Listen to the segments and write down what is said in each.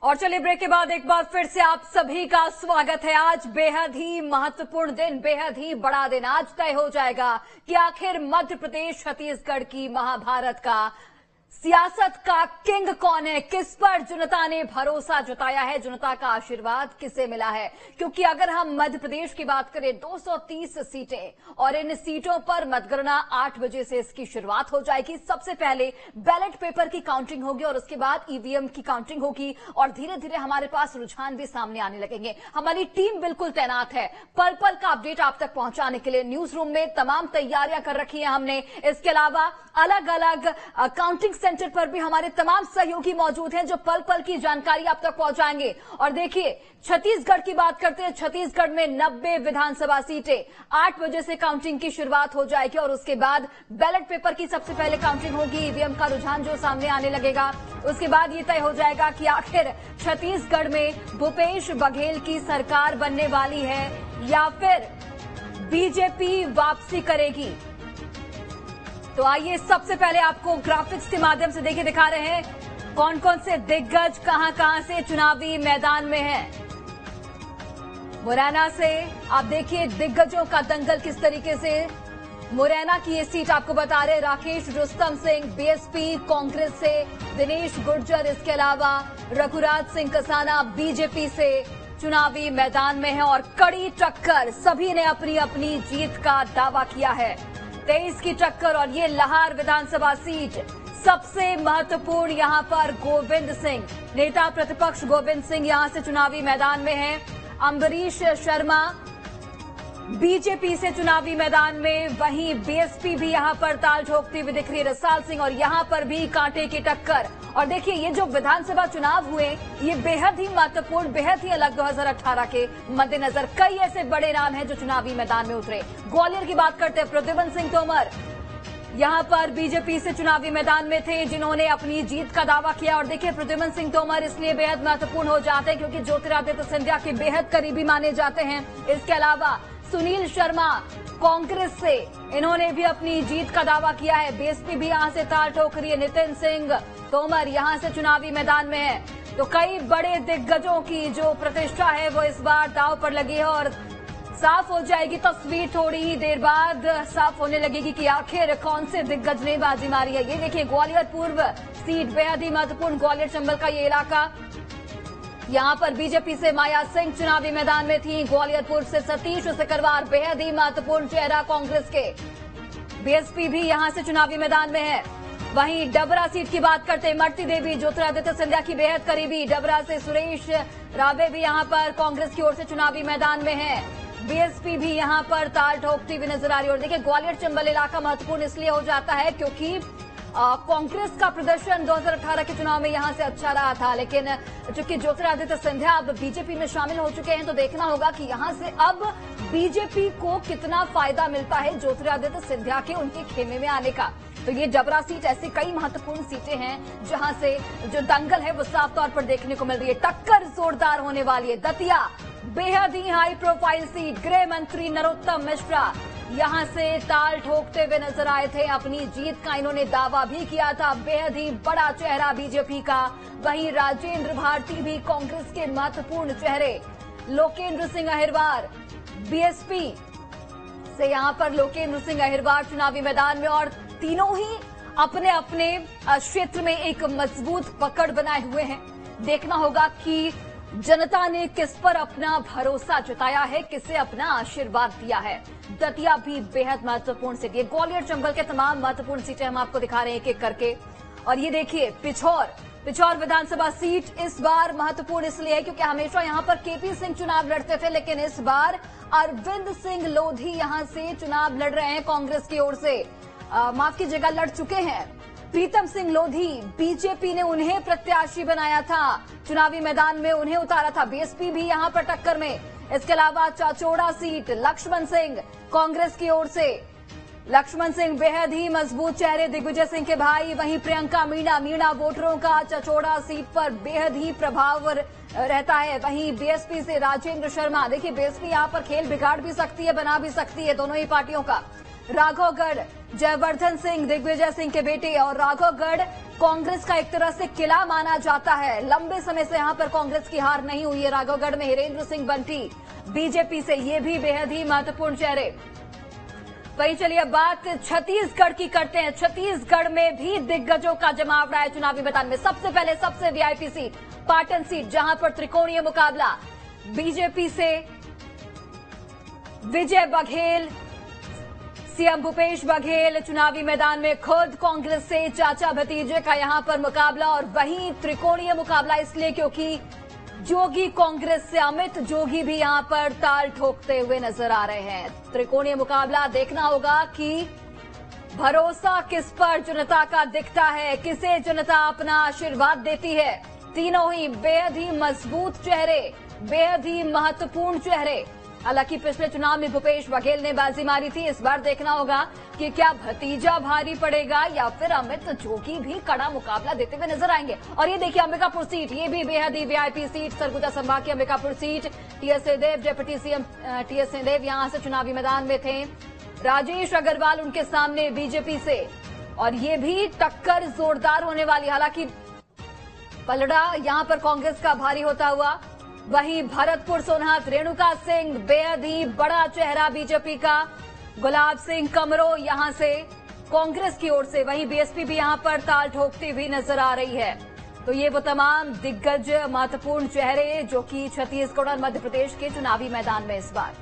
और चलिए ब्रेक के बाद एक बार फिर से आप सभी का स्वागत है। आज बेहद ही महत्वपूर्ण दिन, बेहद ही बड़ा दिन। आज तय हो जाएगा कि आखिर मध्य प्रदेश छत्तीसगढ़ की महाभारत का सियासत का किंग कौन है, किस पर जनता ने भरोसा जताया है, जनता का आशीर्वाद किसे मिला है। क्योंकि अगर हम मध्य प्रदेश की बात करें 230 सीटें और इन सीटों पर मतगणना 8 बजे से इसकी शुरुआत हो जाएगी। सबसे पहले बैलेट पेपर की काउंटिंग होगी और उसके बाद ईवीएम की काउंटिंग होगी और धीरे धीरे हमारे पास रुझान भी सामने आने लगेंगे। हमारी टीम बिल्कुल तैनात है पल पल का अपडेट आप तक पहुंचाने के लिए। न्यूज रूम में तमाम तैयारियां कर रखी है हमने। इसके अलावा अलग अलग काउंटिंग सेंटर पर भी हमारे तमाम सहयोगी मौजूद हैं जो पल पल की जानकारी आप तक पहुंचाएंगे। और देखिए छत्तीसगढ़ की बात करते हैं। छत्तीसगढ़ में 90 विधानसभा सीटें 8 बजे से काउंटिंग की शुरुआत हो जाएगी और उसके बाद बैलेट पेपर की सबसे पहले काउंटिंग होगी। ईवीएम का रुझान जो सामने आने लगेगा उसके बाद ये तय हो जाएगा कि आखिर छत्तीसगढ़ में भूपेश बघेल की सरकार बनने वाली है या फिर बीजेपी वापसी करेगी। तो आइए सबसे पहले आपको ग्राफिक्स के माध्यम से देखिए दिखा रहे हैं कौन कौन से दिग्गज कहां से चुनावी मैदान में हैं। मुरैना से आप देखिए दिग्गजों का दंगल किस तरीके से। मुरैना की ये सीट आपको बता रहे राकेश रुस्तम सिंह बीएसपी कांग्रेस से, दिनेश गुर्जर, इसके अलावा रघुराज सिंह कसाना बीजेपी से चुनावी मैदान में है और कड़ी टक्कर, सभी ने अपनी अपनी जीत का दावा किया है। 23 की टक्कर और ये लाहार विधानसभा सीट सबसे महत्वपूर्ण। यहां पर गोविंद सिंह, नेता प्रतिपक्ष गोविंद सिंह यहां से चुनावी मैदान में हैं। अम्बरीश शर्मा बीजेपी से चुनावी मैदान में, वहीं बीएसपी भी यहां पर ताल ठोकती हुई दिख रही है, रसाल सिंह, और यहां पर भी कांटे की टक्कर। और देखिए ये जो विधानसभा चुनाव हुए ये बेहद ही महत्वपूर्ण, बेहद ही अलग 2018 के मद्देनजर कई ऐसे बड़े नाम हैं जो चुनावी मैदान में उतरे। ग्वालियर की बात करते हैं, प्रद्युम्न सिंह तोमर यहां पर बीजेपी से चुनावी मैदान में थे जिन्होंने अपनी जीत का दावा किया। और देखिए प्रद्युम्न सिंह तोमर इसलिए बेहद महत्वपूर्ण हो जाते हैं क्योंकि ज्योतिरादित्य सिंधिया के बेहद करीबी माने जाते हैं। इसके अलावा सुनील शर्मा कांग्रेस से, इन्होंने भी अपनी जीत का दावा किया है। बीएसपी भी यहां से ताल ठोक रही है। नितिन सिंह तोमर यहां से चुनावी मैदान में है। तो कई बड़े दिग्गजों की जो प्रतिष्ठा है वो इस बार दांव पर लगी है और साफ हो जाएगी तस्वीर थोड़ी ही देर बाद। साफ होने लगेगी कि आखिर कौन से दिग्गज ने बाजी मारी है। ये देखिए ग्वालियर पूर्व सीट बेहद ही महत्वपूर्ण, ग्वालियर चंबल का ये इलाका, यहां पर बीजेपी से माया सिंह चुनावी मैदान में थी। ग्वालियरपुर से सतीश सिकरवार बेहद ही महत्वपूर्ण चेहरा कांग्रेस के, बीएसपी भी यहां से चुनावी मैदान में है। वहीं डबरा सीट की बात करते हैं, मरती देवी ज्योतिरादित्य सिंधिया की बेहद करीबी, डबरा से सुरेश रावे भी यहां पर कांग्रेस की ओर से चुनावी मैदान में है। बीएसपी भी यहां पर ताल ठोकती हुई नजर आ रही है। और देखिए ग्वालियर चंबल इलाका महत्वपूर्ण इसलिए हो जाता है क्योंकि कांग्रेस का प्रदर्शन 2018 के चुनाव में यहां से अच्छा रहा था, लेकिन चूंकि ज्योतिरादित्य सिंधिया अब बीजेपी में शामिल हो चुके हैं तो देखना होगा कि यहां से अब बीजेपी को कितना फायदा मिलता है ज्योतिरादित्य सिंधिया के उनके खेमे में आने का। तो ये डबरा सीट ऐसी कई महत्वपूर्ण सीटें हैं जहां से जो दंगल है वो साफ तौर पर देखने को मिल रही है। टक्कर जोरदार होने वाली है। दतिया बेहद ही हाई प्रोफाइल सीट, गृह मंत्री नरोत्तम मिश्रा यहां से ताल ठोकते हुए नजर आए थे। अपनी जीत का इन्होंने दावा भी किया था, बेहद ही बड़ा चेहरा बीजेपी का। वहीं राजेंद्र भारती भी कांग्रेस के महत्वपूर्ण चेहरे, लोकेंद्र सिंह अहिरवार बीएसपी से यहां पर लोकेंद्र सिंह अहिरवार चुनावी मैदान में, और तीनों ही अपने अपने क्षेत्र में एक मजबूत पकड़ बनाए हुए हैं। देखना होगा कि जनता ने किस पर अपना भरोसा जताया है, किसे अपना आशीर्वाद दिया है। दतिया भी बेहद महत्वपूर्ण सीट है। ग्वालियर चंबल के तमाम महत्वपूर्ण सीटें हम आपको दिखा रहे हैं एक एक करके। और ये देखिए पिछौर विधानसभा सीट इस बार महत्वपूर्ण इसलिए है क्योंकि हमेशा यहां पर केपी सिंह चुनाव लड़ते थे, लेकिन इस बार अरविंद सिंह लोधी यहां से चुनाव लड़ रहे हैं कांग्रेस की ओर से। माफ कीजिएगा, लड़ चुके हैं। प्रीतम सिंह लोधी, बीजेपी ने उन्हें प्रत्याशी बनाया था, चुनावी मैदान में उन्हें उतारा था। बीएसपी भी यहां पर टक्कर में। इसके अलावा चाचौड़ा सीट लक्ष्मण सिंह कांग्रेस की ओर से, लक्ष्मण सिंह बेहद ही मजबूत चेहरे, दिग्विजय सिंह के भाई। वहीं प्रियंका मीणा वोटरों का चाचौड़ा सीट पर बेहद ही प्रभाव रहता है। वहीं बीएसपी से राजेंद्र शर्मा, देखिए बीएसपी यहां पर खेल बिगाड़ भी सकती है, बना भी सकती है दोनों ही पार्टियों का। राघवगढ़ जयवर्धन सिंह दिग्विजय सिंह के बेटे और राघवगढ़ कांग्रेस का एक तरह से किला माना जाता है। लंबे समय से यहां पर कांग्रेस की हार नहीं हुई है। राघवगढ़ में हिरेंद्र सिंह बंटी बीजेपी से, ये भी बेहद ही महत्वपूर्ण चेहरे। वही चलिए बात छत्तीसगढ़ की करते हैं। छत्तीसगढ़ में भी दिग्गजों का जमावड़ा रहा है चुनावी मैदान में। सबसे पहले सबसे वीआईपी सीट पाटन सीट, जहां पर त्रिकोणीय मुकाबला बीजेपी से विजय बघेल, सीएम भूपेश बघेल चुनावी मैदान में, खुद कांग्रेस से चाचा भतीजे का यहां पर मुकाबला। और वहीं त्रिकोणीय मुकाबला इसलिए क्योंकि जोगी कांग्रेस से अमित जोगी भी यहां पर ताल ठोकते हुए नजर आ रहे हैं। त्रिकोणीय मुकाबला देखना होगा कि भरोसा किस पर जनता का दिखता है, किसे जनता अपना आशीर्वाद देती है। तीनों ही बेहद ही मजबूत चेहरे, बेहद ही महत्वपूर्ण चेहरे। हालांकि पिछले चुनाव में भूपेश बघेल ने बाजी मारी थी। इस बार देखना होगा कि क्या भतीजा भारी पड़ेगा या फिर अमित जोगी भी कड़ा मुकाबला देते हुए नजर आएंगे। और ये देखिए अंबिकापुर सीट, ये भी बेहद ही वीआईपी सीट, सरगुजा संभाग की Ambikapur seat. TS Singhdeo, deputy CM TS Singhdeo यहां से चुनावी मैदान में थे। राजेश अग्रवाल उनके सामने बीजेपी से, और ये भी टक्कर जोरदार होने वाली। हालांकि पलड़ा यहां पर कांग्रेस का भारी होता हुआ। वहीं भरतपुर सोनहत रेणुका सिंह बेहद ही बड़ा चेहरा बीजेपी का। गुलाब सिंह कमरो यहां से कांग्रेस की ओर से, वहीं बीएसपी भी यहां पर ताल ठोकती हुई नजर आ रही है। तो ये वो तमाम दिग्गज महत्वपूर्ण चेहरे जो कि छत्तीसगढ़ और मध्य प्रदेश के चुनावी मैदान में इस बार।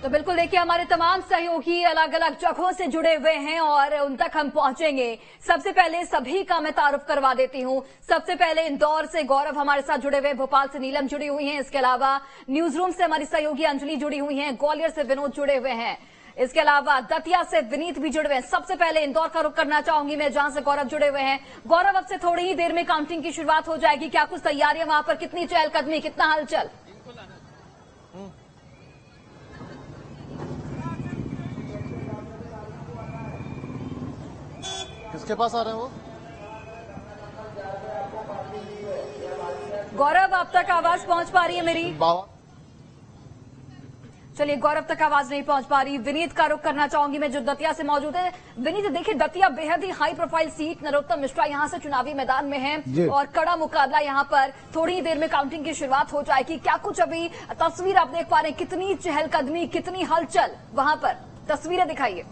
तो बिल्कुल देखिए हमारे तमाम सहयोगी अलग अलग जगहों से जुड़े हुए हैं और उन तक हम पहुंचेंगे। सबसे पहले सभी का मैं तारुफ करवा देती हूं। सबसे पहले इंदौर से गौरव हमारे साथ जुड़े हुए, भोपाल से नीलम जुड़ी हुई हैं, इसके अलावा न्यूज रूम से हमारी सहयोगी अंजलि जुड़ी हुई हैं, ग्वालियर से विनोद जुड़े हुए हैं, इसके अलावा दतिया से विनीत भी जुड़े हुए हैं। सबसे पहले इंदौर का रुख करना चाहूंगी मैं, जहां से गौरव जुड़े हुए हैं। गौरव, अब से थोड़ी ही देर में काउंटिंग की शुरुआत हो जाएगी, क्या कुछ तैयारियां वहां पर, कितनी चहलकदमी, कितना हलचल? किसके पास आ रहे हैं वो? गौरव, आप तक आवाज पहुंच पा रही है मेरी? चलिए, गौरव तक आवाज नहीं पहुंच पा रही। विनीत का रुख करना चाहूंगी मैं, जो दतिया से मौजूद है। विनीत, देखिए दतिया बेहद ही high profile seat, Narottam Mishra यहां से चुनावी मैदान में है और कड़ा मुकाबला यहां पर। थोड़ी ही देर में काउंटिंग की शुरुआत हो जाएगी। क्या कुछ अभी तस्वीर आप देख पा रहे हैं, कितनी चहलकदमी, कितनी हलचल वहां पर, तस्वीरें दिखाइए।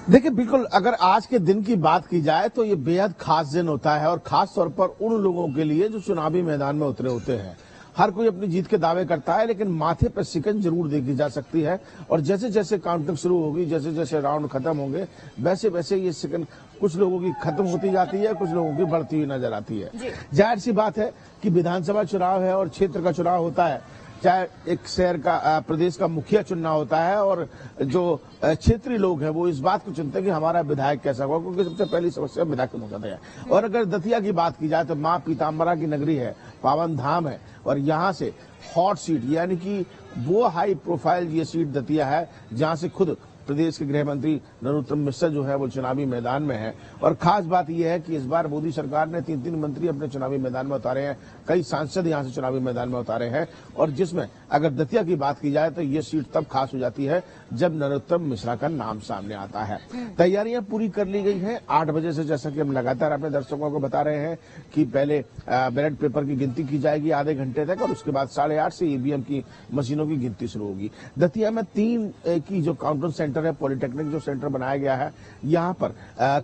देखिए, बिल्कुल अगर आज के दिन की बात की जाए तो ये बेहद खास दिन होता है, और खास तौर पर उन लोगों के लिए जो चुनावी मैदान में उतरे होते हैं। हर कोई अपनी जीत के दावे करता है, लेकिन माथे पर सिकन जरूर देखी जा सकती है। और जैसे जैसे काउंटिंग शुरू होगी, जैसे जैसे राउंड खत्म होंगे, वैसे वैसे ये सिकन कुछ लोगों की खत्म होती जाती है, कुछ लोगों की बढ़ती हुई नजर आती है। जाहिर सी बात है कि विधानसभा चुनाव है और क्षेत्र का चुनाव होता है, चाहे एक शहर का, प्रदेश का मुखिया चुनना होता है, और जो क्षेत्रीय लोग हैं वो इस बात को चुनते हैं कि हमारा विधायक कैसा होगा, क्योंकि सबसे पहली समस्या विधायक की होता है। और अगर दतिया की बात की जाए तो मां पीताम्बरा की नगरी है, पावन धाम है, और यहाँ से हॉट सीट यानी कि वो हाई प्रोफाइल ये सीट दतिया है, जहां से खुद प्रदेश के गृह मंत्री नरोत्तम मिश्रा जो है वो चुनावी मैदान में है। और खास बात यह है कि इस बार मोदी सरकार ने 3-3 मंत्री अपने चुनावी मैदान में उतारे हैं, कई सांसद यहां से चुनावी मैदान में उतारे हैं। और जिसमें अगर दतिया की बात की जाए तो ये सीट तब खास हो जाती है जब नरोत्तम मिश्रा का नाम सामने आता है। तैयारियां पूरी कर ली गई हैं। 8 बजे से, जैसा कि हम लगातार अपने दर्शकों को बता रहे हैं, कि पहले बैलेट पेपर की गिनती की जाएगी आधे घंटे तक, और उसके बाद 8:30 से ईवीएम की मशीनों की गिनती शुरू होगी। दतिया में 3 की जो काउंटिंग सेंटर है, पॉलिटेक्निक जो सेंटर बनाया गया है, यहाँ पर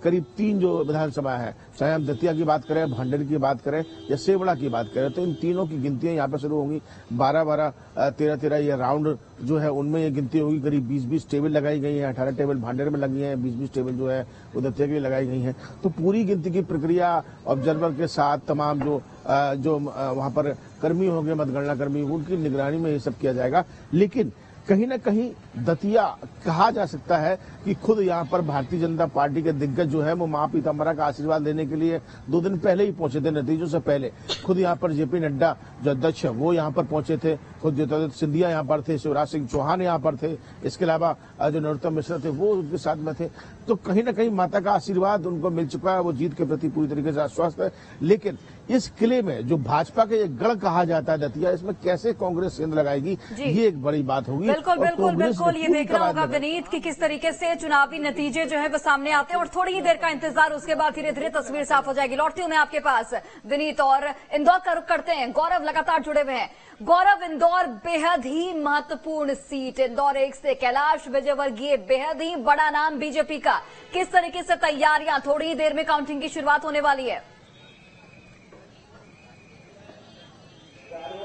करीब 3 जो विधानसभा है, चाहे हम दतिया की बात करें, भांडेर की बात करें या सेवड़ा की बात करें, तो इन तीनों की गिनतियां यहाँ पर शुरू होंगी। 12-12, 13-13 ये राउंड जो है उनमें ये गिनती होगी। करीब 20-20 टेबल लगाई गई हैं, 18 टेबल भांडेर में लगी हैं, 20-20 टेबल जो है वो दतिया के लिए लगाई गई हैं। तो पूरी गिनती की प्रक्रिया ऑब्जर्वर के साथ तमाम जो वहां पर कर्मी होंगे, मतगणना कर्मी, उनकी निगरानी में ये सब किया जाएगा। लेकिन कहीं ना कहीं दतिया कहा जा सकता है कि खुद यहाँ पर भारतीय जनता पार्टी के दिग्गज जो है वो मां पीताम्बरा का आशीर्वाद लेने के लिए 2 दिन पहले ही पहुंचे थे, नतीजों से पहले। खुद यहाँ पर जेपी नड्डा जो अध्यक्ष है वो यहाँ पर पहुंचे थे, खुद ज्योतिरादित्य सिंधिया यहाँ पर थे, शिवराज सिंह चौहान यहाँ पर थे, इसके अलावा जो नरोत्तम मिश्रा थे वो उनके साथ में थे। तो कहीं ना कहीं माता का आशीर्वाद उनको मिल चुका है, वो जीत के प्रति पूरी तरीके से आश्वस्त है। लेकिन इस किले में जो भाजपा के गढ़ कहा जाता है दतिया, इसमें कैसे कांग्रेस सेंध लगाएगी, ये एक बड़ी बात होगी। बिल्कुल बिल्कुल बिल्कुल, ये देखना होगा विनीत कि किस तरीके से चुनावी नतीजे जो है वो सामने आते हैं, और थोड़ी ही देर का इंतजार, उसके बाद धीरे धीरे तस्वीर साफ हो जाएगी। लौटती हूं मैं आपके पास विनीत, और इंदौर का रुख करते हैं। गौरव लगातार जुड़े हुए हैं। गौरव, इंदौर बेहद ही महत्वपूर्ण सीट, इंदौर 1 से कैलाश विजयवर्गीय, बेहद ही बड़ा नाम बीजेपी का। किस तरीके से तैयारियां, थोड़ी ही देर में काउंटिंग की शुरुआत होने वाली है।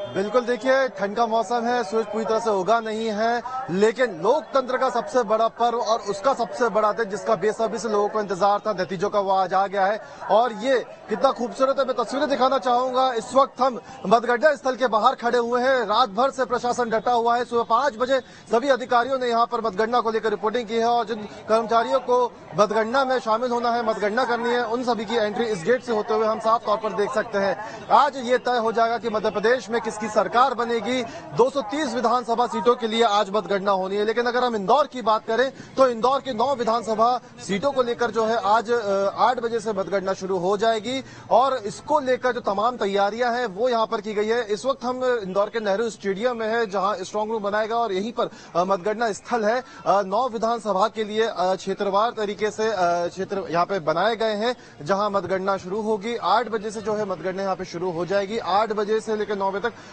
बिल्कुल, देखिए ठंड का मौसम है, सूरज पूरी तरह से उगा नहीं है, लेकिन लोकतंत्र का सबसे बड़ा पर्व और उसका सबसे बड़ा दिन जिसका बेसब्री से लोगों को इंतजार था, नतीजों का, वो आज आ गया है। और ये कितना खूबसूरत है, मैं तस्वीरें दिखाना चाहूंगा। इस वक्त हम मतगणना स्थल के बाहर खड़े हुए हैं। रात भर से प्रशासन डटा हुआ है। सुबह 5 बजे सभी अधिकारियों ने यहाँ पर मतगणना को लेकर रिपोर्टिंग की है, और जिन कर्मचारियों को मतगणना में शामिल होना है, मतगणना करनी है, उन सभी की एंट्री इस गेट से होते हुए हम साफ तौर पर देख सकते हैं। आज ये तय हो जाएगा कि मध्य प्रदेश में किसकी सरकार बनेगी। 230 विधानसभा सीटों के लिए आज मतगणना होनी है। लेकिन अगर हम इंदौर की बात करें तो इंदौर की 9 विधानसभा सीटों को लेकर जो है आज 8 बजे से मतगणना शुरू हो जाएगी, और इसको लेकर जो तमाम तैयारियां हैं वो यहां पर की गई है। इस वक्त हम इंदौर के नेहरू स्टेडियम में है, जहां स्ट्रांग रूम बनाएगा, और यहीं पर मतगणना स्थल है। 9 विधानसभा के लिए क्षेत्रवार तरीके से क्षेत्र यहाँ पे बनाए गए हैं, जहां मतगणना शुरू होगी। 8 बजे से जो है मतगणना यहाँ पे शुरू हो जाएगी। 8 बजे से लेकर 9 बजे तक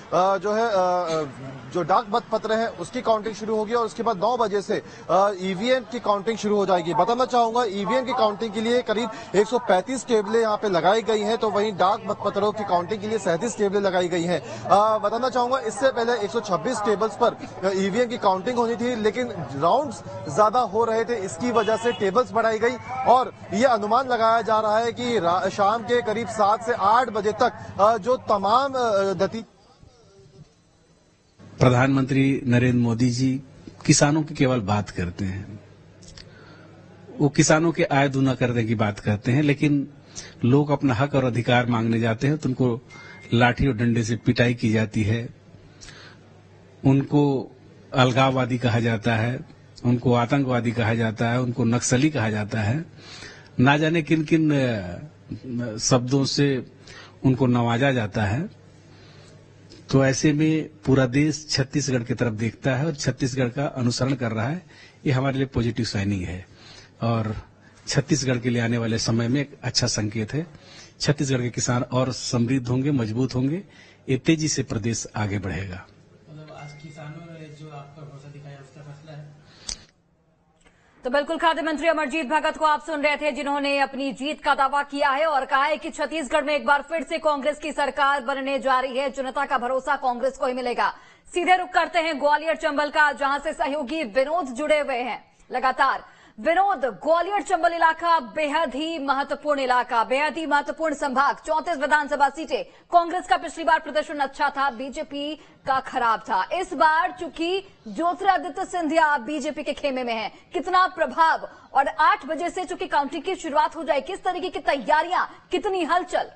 जो है जो डाक मतपत्र है उसकी काउंटिंग शुरू होगी, और उसके बाद 9 बजे से ईवीएम की काउंटिंग शुरू हो जाएगी। बताना चाहूंगा, ईवीएम की काउंटिंग के लिए करीब 135 टेबलें यहाँ पे लगाई गई हैं, तो वहीं डाक मतपत्रों की काउंटिंग के लिए 37 टेबलें लगाई गई हैं। बताना चाहूंगा, इससे पहले 126 टेबल्स पर ईवीएम की काउंटिंग होनी थी, लेकिन राउंड्स ज्यादा हो रहे थे, इसकी वजह से टेबल्स बढ़ाई गई, और ये अनुमान लगाया जा रहा है कि शाम के करीब 7 से 8 बजे तक जो तमाम प्रधानमंत्री नरेंद्र मोदी जी किसानों की केवल बात करते हैं, वो किसानों के आय दूना करने की बात करते हैं, लेकिन लोग अपना हक और अधिकार मांगने जाते हैं तो उनको लाठी और डंडे से पिटाई की जाती है, उनको अलगाववादी कहा जाता है, उनको आतंकवादी कहा जाता है, उनको नक्सली कहा जाता है, ना जाने किन किन शब्दों से उनको नवाजा जाता है। तो ऐसे में पूरा देश छत्तीसगढ़ की तरफ देखता है और छत्तीसगढ़ का अनुसरण कर रहा है। ये हमारे लिए पॉजिटिव साइनिंग है, और छत्तीसगढ़ के लिए आने वाले समय में एक अच्छा संकेत है। छत्तीसगढ़ के किसान और समृद्ध होंगे, मजबूत होंगे, ये तेजी से प्रदेश आगे बढ़ेगा। मतलब आज किसानों ने जो आपका भरोसा दिखाया उसका फैसला है। तो बिल्कुल खाद्य मंत्री अमरजीत भगत को आप सुन रहे थे, जिन्होंने अपनी जीत का दावा किया है और कहा है कि छत्तीसगढ़ में एक बार फिर से कांग्रेस की सरकार बनने जा रही है। जनता का भरोसा कांग्रेस को ही मिलेगा। सीधे रुख करते हैं ग्वालियर चंबल का, जहां से सहयोगी विनोद जुड़े हुए हैं लगातार। विनोद, ग्वालियर चंबल इलाका बेहद ही महत्वपूर्ण इलाका, बेहद ही महत्वपूर्ण संभाग, 34 विधानसभा सीटें। कांग्रेस का पिछली बार प्रदर्शन अच्छा था, बीजेपी का खराब था। इस बार चूंकि ज्योतिरादित्य सिंधिया बीजेपी के खेमे में है, कितना प्रभाव, और 8 बजे से चूंकि काउंटिंग की शुरुआत हो जाए, किस तरीके की तैयारियां, कितनी हलचल?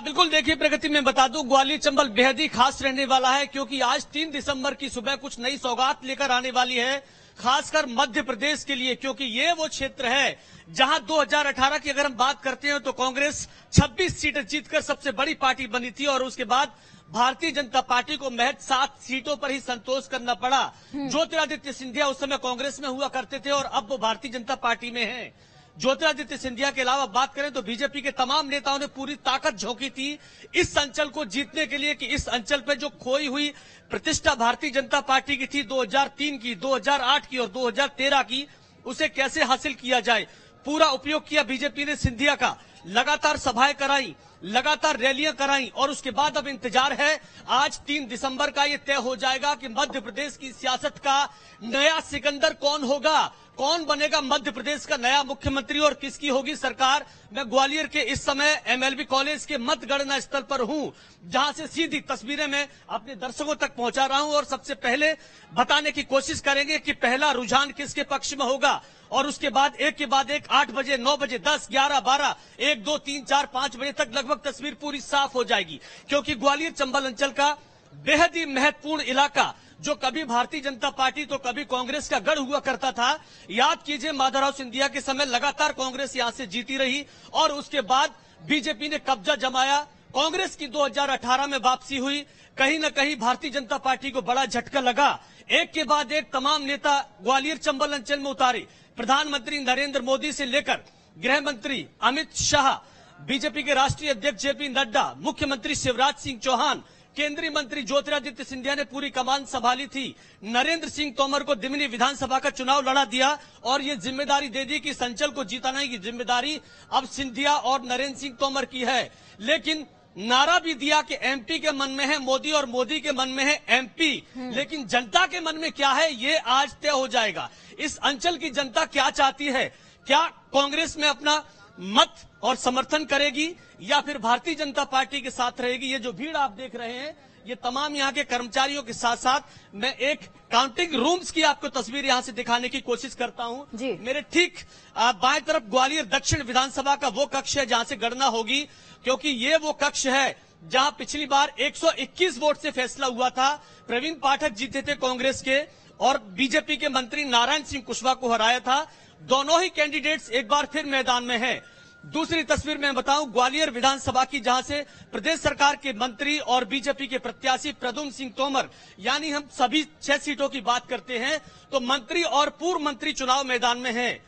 बिल्कुल, देखिए प्रगति में बता दूं, ग्वालियर चंबल बेहद ही खास रहने वाला है, क्योंकि आज 3 दिसंबर की सुबह कुछ नई सौगात लेकर आने वाली है, खासकर मध्य प्रदेश के लिए, क्योंकि ये वो क्षेत्र है जहां 2018 की अगर हम बात करते हैं तो कांग्रेस 26 सीटें जीतकर सबसे बड़ी पार्टी बनी थी, और उसके बाद भारतीय जनता पार्टी को महज 7 सीटों पर ही संतोष करना पड़ा। ज्योतिरादित्य सिंधिया उस समय कांग्रेस में हुआ करते थे और अब वो भारतीय जनता पार्टी में हैं। ज्योतिरादित्य सिंधिया के अलावा बात करें तो बीजेपी के तमाम नेताओं ने पूरी ताकत झोंकी थी इस अंचल को जीतने के लिए, कि इस अंचल पे जो खोई हुई प्रतिष्ठा भारतीय जनता पार्टी की थी 2003 की, 2008 की और 2013 की, उसे कैसे हासिल किया जाए। पूरा उपयोग किया बीजेपी ने सिंधिया का, लगातार सभाएं कराई, लगातार रैलियां कराई, और उसके बाद अब इंतजार है आज 3 दिसंबर का। ये तय हो जाएगा कि मध्य प्रदेश की सियासत का नया सिकंदर कौन होगा, कौन बनेगा मध्य प्रदेश का नया मुख्यमंत्री और किसकी होगी सरकार। मैं ग्वालियर के इस समय एमएलबी कॉलेज के मतगणना स्थल पर हूं, जहां से सीधी तस्वीरें मैं अपने दर्शकों तक पहुंचा रहा हूं और सबसे पहले बताने की कोशिश करेंगे कि पहला रुझान किसके पक्ष में होगा और उसके बाद एक के बाद एक 8 बजे, 9 बजे, 10, 11, 12, 1, 2, 3, 4, 5 बजे तक लगभग तस्वीर पूरी साफ हो जाएगी, क्योंकि ग्वालियर चंबल अंचल का बेहद ही महत्वपूर्ण इलाका, जो कभी भारतीय जनता पार्टी तो कभी कांग्रेस का गढ़ हुआ करता था। याद कीजिए, माधवराव सिंधिया के समय लगातार कांग्रेस यहां से जीती रही और उसके बाद बीजेपी ने कब्जा जमाया। कांग्रेस की 2018 में वापसी हुई, कहीं न कहीं भारतीय जनता पार्टी को बड़ा झटका लगा। एक के बाद एक तमाम नेता ग्वालियर चंबल अंचल में उतारे। प्रधानमंत्री नरेंद्र मोदी से लेकर गृह मंत्री अमित शाह, बीजेपी के राष्ट्रीय अध्यक्ष जेपी नड्डा, मुख्यमंत्री शिवराज सिंह चौहान, केंद्रीय मंत्री ज्योतिरादित्य सिंधिया ने पूरी कमान संभाली थी। नरेंद्र सिंह तोमर को दिमनी विधानसभा का चुनाव लड़ा दिया और ये जिम्मेदारी दे दी कि संचल को जिताने की जिम्मेदारी अब सिंधिया और नरेंद्र सिंह तोमर की है। लेकिन नारा भी दिया कि एमपी के मन में है मोदी और मोदी के मन में है एमपी, लेकिन जनता के मन में क्या है ये आज तय हो जाएगा। इस अंचल की जनता क्या चाहती है, क्या कांग्रेस में अपना मत और समर्थन करेगी या फिर भारतीय जनता पार्टी के साथ रहेगी। ये जो भीड़ आप देख रहे हैं, ये तमाम यहाँ के कर्मचारियों के साथ साथ मैं एक काउंटिंग रूम्स की आपको तस्वीर यहाँ से दिखाने की कोशिश करता हूँ। मेरे ठीक बाएं तरफ ग्वालियर दक्षिण विधानसभा का वो कक्ष है जहाँ से गणना होगी, क्योंकि ये वो कक्ष है जहाँ पिछली बार 121 वोट से फैसला हुआ था। प्रवीण पाठक जीते थे कांग्रेस के और बीजेपी के मंत्री नारायण सिंह कुशवाहा को हराया था। दोनों ही कैंडिडेट्स एक बार फिर मैदान में हैं। दूसरी तस्वीर में बताऊं ग्वालियर विधानसभा की, जहां से प्रदेश सरकार के मंत्री और बीजेपी के प्रत्याशी प्रद्युम्न सिंह तोमर, यानी हम सभी 6 सीटों की बात करते हैं तो मंत्री और पूर्व मंत्री चुनाव मैदान में हैं।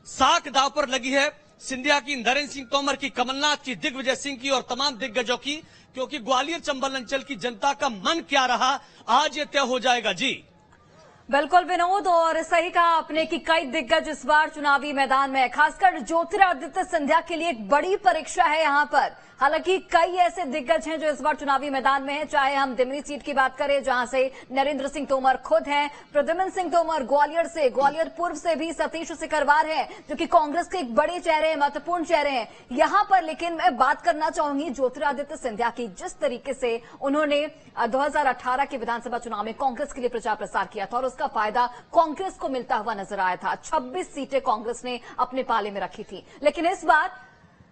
साख दांव पर लगी है सिंधिया की, नरेंद्र सिंह तोमर की, कमलनाथ की, दिग्विजय सिंह की और तमाम दिग्गजों की, क्योंकि ग्वालियर चंबल अंचल की जनता का मन क्या रहा आज ये तय हो जाएगा। जी बिल्कुल विनोद, और सही कहा आपने कि कई दिग्गज इस बार चुनावी मैदान में है। खासकर ज्योतिरादित्य सिंधिया के लिए एक बड़ी परीक्षा है यहाँ पर। हालांकि कई ऐसे दिग्गज हैं जो इस बार चुनावी मैदान में हैं, चाहे हम दिमनी सीट की बात करें जहां से नरेंद्र सिंह तोमर खुद हैं, प्रद्युम्न सिंह तोमर ग्वालियर से, ग्वालियर पूर्व से भी सतीश सिकरवार है जो कि कांग्रेस के एक बड़े चेहरे हैं, महत्वपूर्ण चेहरे हैं यहां पर। लेकिन मैं बात करना चाहूंगी ज्योतिरादित्य सिंधिया की, जिस तरीके से उन्होंने 2018 के विधानसभा चुनाव में कांग्रेस के लिए प्रचार प्रसार किया था और उसका फायदा कांग्रेस को मिलता हुआ नजर आया था। 26 सीटें कांग्रेस ने अपने पाले में रखी थी। लेकिन इस बार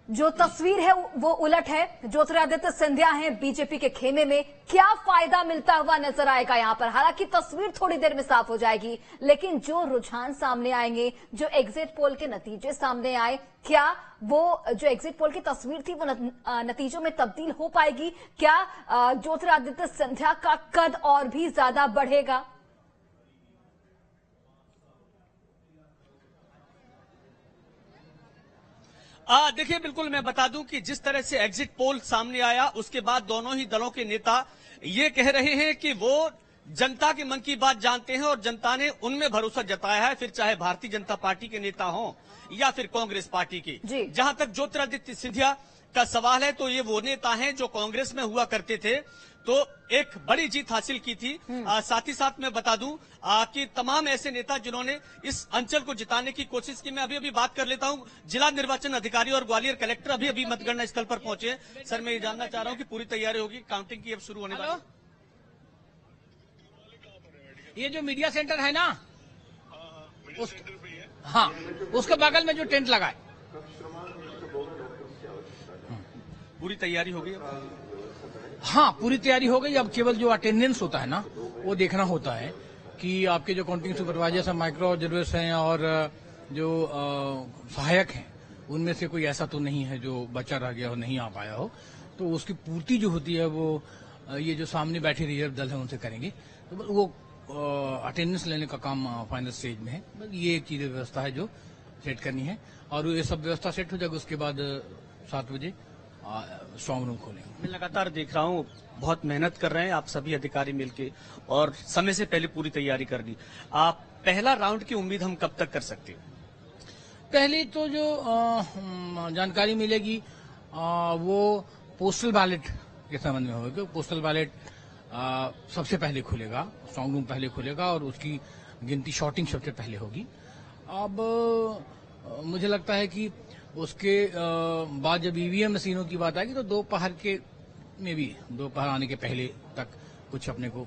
जो तस्वीर है वो उलट है। ज्योतिरादित्य सिंधिया हैं बीजेपी के खेमे में, क्या फायदा मिलता हुआ नजर आएगा यहां पर। हालांकि तस्वीर थोड़ी देर में साफ हो जाएगी, लेकिन जो रुझान सामने आएंगे, जो एग्जिट पोल के नतीजे सामने आए, क्या वो जो एग्जिट पोल की तस्वीर थी वो नतीजों में तब्दील हो पाएगी? क्या ज्योतिरादित्य सिंधिया का कद और भी ज्यादा बढ़ेगा? देखिए, बिल्कुल मैं बता दूं कि जिस तरह से एग्जिट पोल सामने आया उसके बाद दोनों ही दलों के नेता ये कह रहे हैं कि वो जनता के मन की बात जानते हैं और जनता ने उनमें भरोसा जताया है, फिर चाहे भारतीय जनता पार्टी के नेता हों या फिर कांग्रेस पार्टी के। जहां तक ज्योतिरादित्य सिंधिया का सवाल है तो ये वो नेता हैं जो कांग्रेस में हुआ करते थे, तो एक बड़ी जीत हासिल की थी। साथ ही साथ मैं बता दूं कि तमाम ऐसे नेता जिन्होंने इस अंचल को जिताने की कोशिश की। मैं अभी बात कर लेता हूं, जिला निर्वाचन अधिकारी और ग्वालियर कलेक्टर अभी मतगणना स्थल पर पहुंचे। सर, मैं ये जानना चाह रहा हूं कि पूरी तैयारी होगी, काउंटिंग की अब शुरू होने वाली। ये जो मीडिया सेंटर है ना, हाँ, उसके बगल में जो टेंट लगा है, पूरी तैयारी होगी। हाँ, पूरी तैयारी हो गई। अब केवल जो अटेंडेंस होता है ना, वो देखना होता है कि आपके जो काउंटिंग सुपरवाइजर्स हैं, माइक्रो ऑब्जर्वर्स हैं और जो सहायक हैं, उनमें से कोई ऐसा तो नहीं है जो बचा रह गया हो, नहीं आ पाया हो। तो उसकी पूर्ति जो होती है वो ये जो सामने बैठे रिजर्व दल है उनसे करेंगे। तो वो अटेंडेंस लेने का काम फाइनल स्टेज में है। ये एक चीज व्यवस्था है जो सेट करनी है और ये सब व्यवस्था सेट हो जाएगी। उसके बाद 7 बजे स्ट्रांग रूम खोलेंगे। मैं लगातार देख रहा हूँ बहुत मेहनत कर रहे हैं आप सभी अधिकारी मिलके और समय से पहले पूरी तैयारी कर ली। आप पहला राउंड की उम्मीद हम कब तक कर सकते हैं? पहले तो जो जानकारी मिलेगी वो पोस्टल बैलेट के संबंध में होगी। पोस्टल बैलेट सबसे पहले खुलेगा, स्ट्रांग रूम पहले खुलेगा और उसकी गिनती शॉर्टिंग सबसे पहले होगी अब मुझे लगता है कि उसके बाद जब ईवीएम मशीनों की बात आएगी तो दोपहर आने के पहले तक कुछ अपने को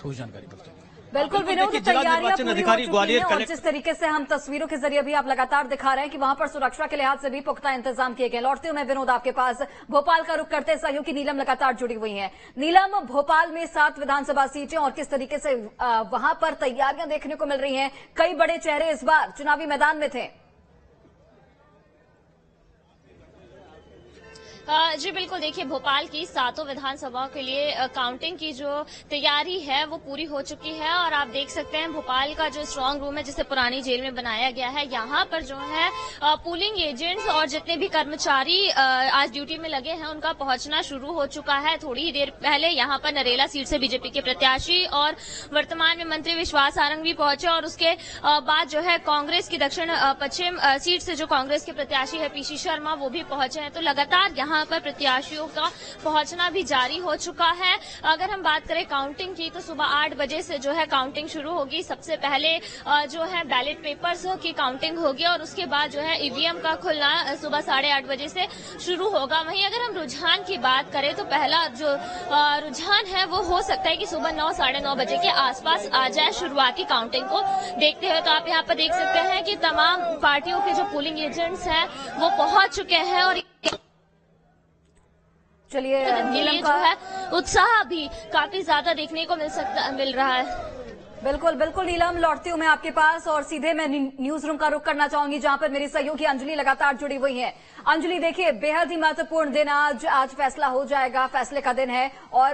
ठोस जानकारी पड़ जाएगी। बिल्कुल विनोद, तैयारियां पूरी हो चुकी हैं और जिस तरीके से हम तस्वीरों के जरिए भी आप लगातार दिखा रहे हैं कि वहां पर सुरक्षा के लिहाज से भी पुख्ता इंतजाम किए गए। लौटते हुए मैं विनोद आपके पास भोपाल का रुख करते सहयोगी नीलम लगातार जुड़ी हुई हैं। नीलम, भोपाल में 7 विधानसभा सीटें और किस तरीके से वहां पर तैयारियां देखने को मिल रही हैं? कई बड़े चेहरे इस बार चुनावी मैदान में थे। जी बिल्कुल, देखिए भोपाल की 7 विधानसभा के लिए काउंटिंग की जो तैयारी है वो पूरी हो चुकी है और आप देख सकते हैं भोपाल का जो स्ट्रांग रूम है जिसे पुरानी जेल में बनाया गया है, यहाँ पर जो है पोलिंग एजेंट्स और जितने भी कर्मचारी आज ड्यूटी में लगे हैं उनका पहुंचना शुरू हो चुका है। थोड़ी ही देर पहले यहाँ पर नरेला सीट से बीजेपी के प्रत्याशी और वर्तमान में मंत्री विश्वास सारंग भी पहुंचे और उसके बाद जो है कांग्रेस की दक्षिण पश्चिम सीट से जो कांग्रेस के प्रत्याशी है पीसी शर्मा वो भी पहुंचे हैं। तो लगातार यहाँ पर प्रत्याशियों का पहुंचना भी जारी हो चुका है। अगर हम बात करें काउंटिंग की तो सुबह 8 बजे से जो है काउंटिंग शुरू होगी। सबसे पहले जो है बैलेट पेपर्स की काउंटिंग होगी और उसके बाद जो है ईवीएम का खुलना सुबह 8:30 बजे से शुरू होगा। वहीं अगर हम रुझान की बात करें तो पहला जो रुझान है वो हो सकता है कि सुबह 9 साढ़े 9 बजे के आसपास आ जाए शुरुआती काउंटिंग को देखते हुए। तो आप यहाँ पर देख सकते हैं कि तमाम पार्टियों के जो पोलिंग एजेंट्स हैं वो पहुंच चुके हैं और चलिए जो है उत्साह भी काफी ज्यादा देखने को मिल रहा है। बिल्कुल बिल्कुल नीलम, लौटती हूं मैं आपके पास और सीधे मैं न्यूज रूम का रुख करना चाहूंगी जहां पर मेरी सहयोगी अंजलि लगातार जुड़ी हुई है। अंजलि, देखिए बेहद ही महत्वपूर्ण दिन आज फैसला हो जाएगा, फैसले का दिन है और